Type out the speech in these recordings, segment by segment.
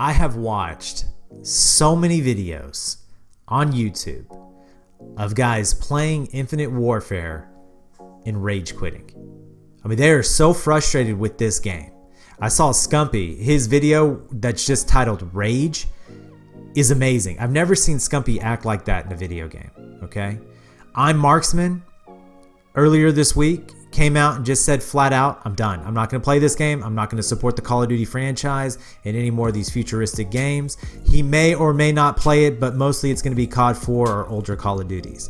I have watched so many videos on YouTube of guys playing Infinite Warfare and rage quitting. I mean, they are so frustrated with this game. I saw Scumpy, his video that's just titled Rage is amazing. I've never seen Scumpy act like that in a video game, okay? I'm Marksman, earlier this week, came out and just said flat out, I'm done. I'm not going to play this game. I'm not going to support the Call of Duty franchise in any more of these futuristic games. He may or may not play it, but mostly it's going to be COD 4 or older Call of Duties.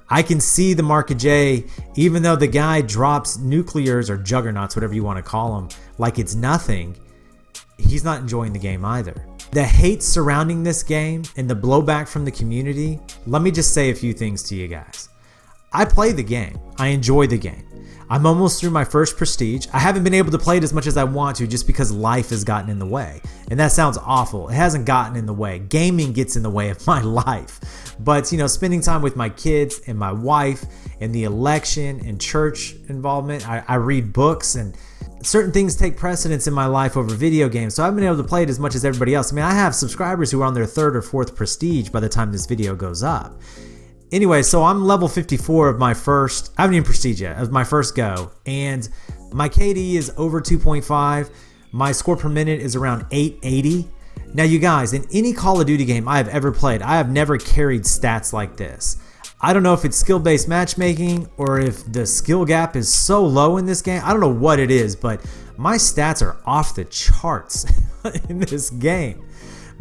I can see the Mark J, even though the guy drops nuclears or juggernauts, whatever you want to call them, like it's nothing, he's not enjoying the game either. The hate surrounding this game and the blowback from the community, let me just say a few things to you guys. I play the game. I enjoy the game. I'm almost through my first Prestige. I haven't been able to play it as much as I want to just because life has gotten in the way. And that sounds awful. It hasn't gotten in the way. Gaming gets in the way of my life. But, you know, spending time with my kids and my wife and the election and church involvement, I read books and certain things take precedence in my life over video games. So I've been able to play it as much as everybody else. I mean, I have subscribers who are on their third or fourth Prestige by the time this video goes up. Anyway, so I'm level 54 of my first, I haven't even Prestige yet, of my first go. And my KD is over 2.5. My score per minute is around 880. Now you guys, in any Call of Duty game I have ever played, I have never carried stats like this. I don't know if it's skill-based matchmaking or if the skill gap is so low in this game. I don't know what it is, but my stats are off the charts in this game.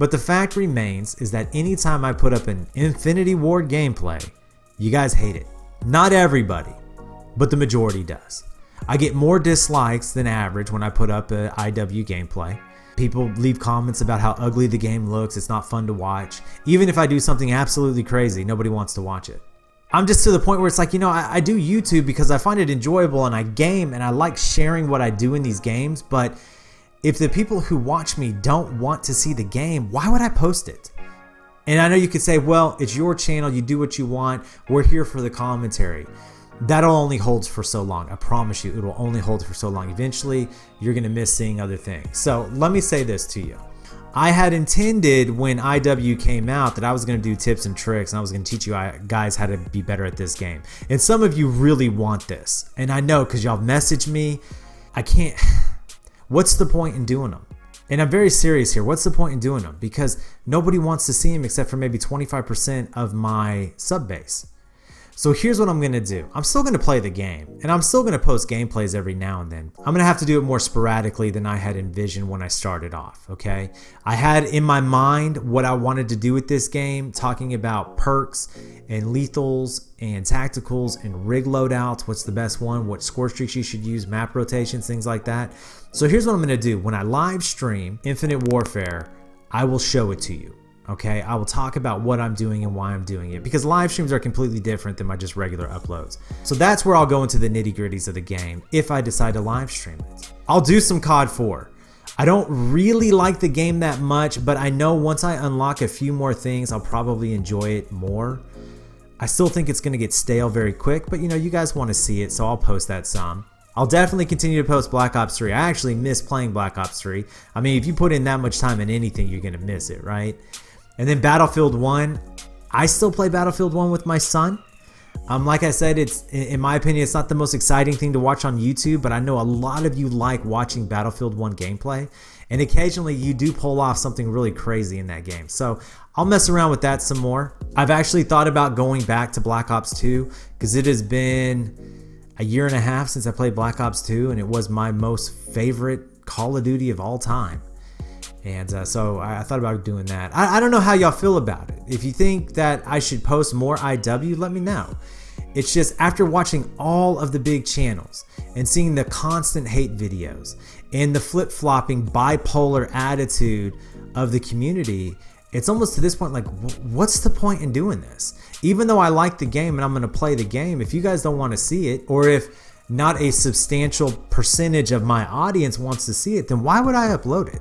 But the fact remains is that anytime I put up an Infinity Ward gameplay, you guys hate it. Not everybody, but the majority does. I get more dislikes than average when I put up an IW gameplay. People leave comments about how ugly the game looks, it's not fun to watch. Even if I do something absolutely crazy, nobody wants to watch it. I'm just to the point where it's like, you know, I do YouTube because I find it enjoyable and I game and I like sharing what I do in these games, but if the people who watch me don't want to see the game, why would I post it? And I know you could say, well, it's your channel, you do what you want, we're here for the commentary. That'll only hold for so long. I promise you, it will only hold for so long. Eventually, you're going to miss seeing other things. So let me say this to you. I had intended when IW came out that I was going to do tips and tricks and I was going to teach you guys how to be better at this game. And some of you really want this. And I know because y'all messaged me. I can't... What's the point in doing them? And I'm very serious here. What's the point in doing them? Because nobody wants to see them except for maybe 25% of my sub base. So here's what I'm going to do. I'm still going to play the game and I'm still going to post gameplays every now and then. I'm going to have to do it more sporadically than I had envisioned when I started off, okay? I had in my mind what I wanted to do with this game, talking about perks and lethals and tacticals and rig loadouts, what's the best one, what score streaks you should use, map rotations, things like that. So here's what I'm going to do. When I live stream Infinite Warfare, I will show it to you. Okay, I will talk about what I'm doing and why I'm doing it because live streams are completely different than my just regular uploads. So that's where I'll go into the nitty gritties of the game if I decide to live stream it. I'll do some COD 4. I don't really like the game that much, but I know once I unlock a few more things, I'll probably enjoy it more. I still think it's going to get stale very quick, but you know, you guys want to see it, so I'll post that some. I'll definitely continue to post Black Ops 3. I actually miss playing Black Ops 3. I mean, if you put in that much time in anything, you're going to miss it, right? And then Battlefield 1, I still play Battlefield 1 with my son. Like I said, it's in my opinion, it's not the most exciting thing to watch on YouTube, but I know a lot of you like watching Battlefield 1 gameplay, and occasionally you do pull off something really crazy in that game. So I'll mess around with that some more. I've actually thought about going back to Black Ops 2 because it has been a year and a half since I played Black Ops 2, and it was my most favorite Call of Duty of all time. And so I thought about doing that. I don't know how y'all feel about it. If you think that I should post more IW, let me know. It's just after watching all of the big channels and seeing the constant hate videos and the flip-flopping bipolar attitude of the community, it's almost to this point like, what's the point in doing this? Even though I like the game and I'm going to play the game, if you guys don't want to see it, or if not a substantial percentage of my audience wants to see it, then why would I upload it?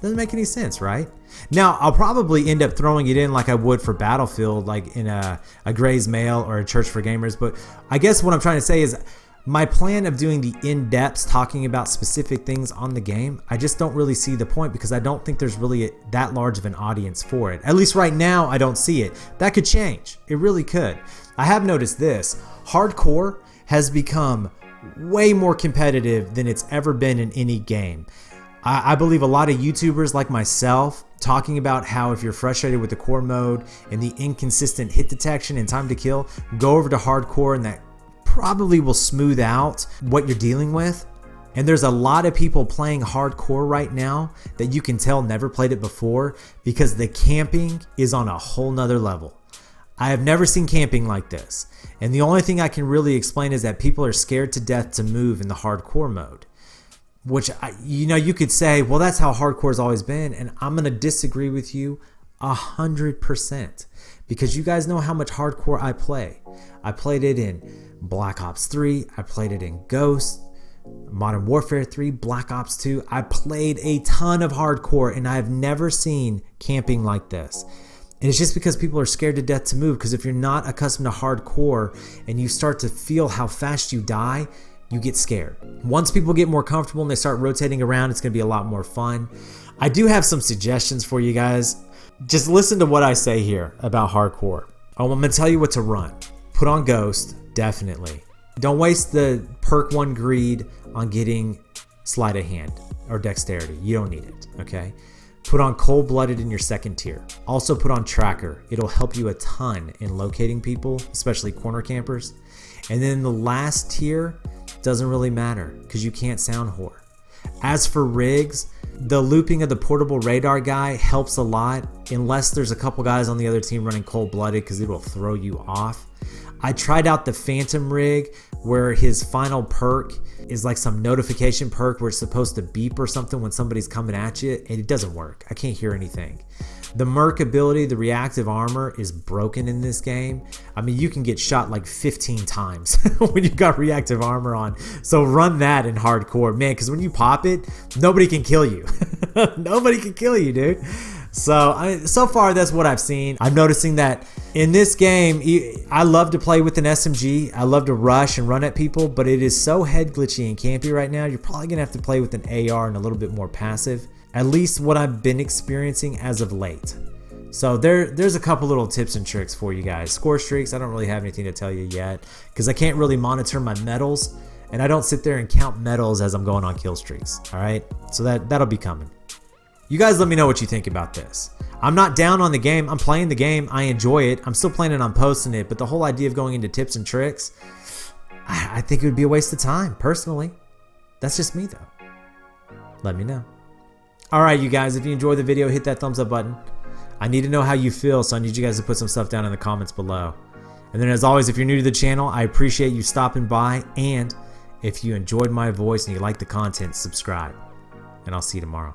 Doesn't make any sense, right? Now, I'll probably end up throwing it in like I would for Battlefield, like in a Gray's Mail or a Church for Gamers. But I guess what I'm trying to say is My plan of doing the in-depths talking about specific things on the game, I just don't really see the point because I don't think there's really that large of an audience for it. At least right now, I don't see it. That could change. It really could. I have noticed this. Hardcore has become way more competitive than it's ever been in any game. I believe a lot of YouTubers like myself talking about how if you're frustrated with the core mode and the inconsistent hit detection and time to kill, go over to hardcore and that probably will smooth out what you're dealing with. And there's a lot of people playing hardcore right now that you can tell never played it before because the camping is on a whole nother level. I have never seen camping like this. And the only thing I can really explain is that people are scared to death to move in the hardcore mode. Which, you could say, well, that's how hardcore has always been. And I'm going to disagree with you 100%. Because you guys know how much hardcore I play. I played it in Black Ops 3. I played it in Ghost, Modern Warfare 3, Black Ops 2. I played a ton of hardcore and I've never seen camping like this. And it's just because people are scared to death to move. Because if you're not accustomed to hardcore and you start to feel how fast you die, you get scared. Once people get more comfortable and they start rotating around, it's going to be a lot more fun. I do have some suggestions for you guys. Just listen to what I say here about hardcore. I'm going to tell you what to run. Put on Ghost, definitely. Don't waste the perk 1 greed on getting sleight of hand or dexterity. You don't need it, okay? Put on Cold-Blooded in your second tier. Also put on Tracker. It'll help you a ton in locating people, especially corner campers. And then the last tier doesn't really matter because you can't sound whore. As for rigs, the looping of the portable radar guy helps a lot unless there's a couple guys on the other team running Cold-Blooded because it will throw you off. I tried out the Phantom rig where his final perk is like some notification perk where it's supposed to beep or something when somebody's coming at you, and it doesn't work. I can't hear anything. The Merc ability, the reactive armor, is broken in this game. I mean, you can get shot like 15 times when you've got reactive armor on. So run that in hardcore, man, because when you pop it, nobody can kill you. Nobody can kill you, dude. So far, that's what I've seen. I'm noticing that in this game, I love to play with an SMG. I love to rush and run at people, but it is so head glitchy and campy right now. You're probably going to have to play with an AR and a little bit more passive. At least what I've been experiencing as of late. So there's a couple little tips and tricks for you guys. Score streaks, I don't really have anything to tell you yet because I can't really monitor my medals and I don't sit there and count medals as I'm going on kill streaks. All right, so that'll be coming. You guys let me know what you think about this. I'm not down on the game. I'm playing the game. I enjoy it. I'm still planning on posting it, but the whole idea of going into tips and tricks, I think it would be a waste of time, personally. That's just me, though. Let me know. All right, you guys, if you enjoyed the video, hit that thumbs up button. I need to know how you feel, so I need you guys to put some stuff down in the comments below. And then as always, if you're new to the channel, I appreciate you stopping by. And if you enjoyed my voice and you like the content, subscribe. And I'll see you tomorrow.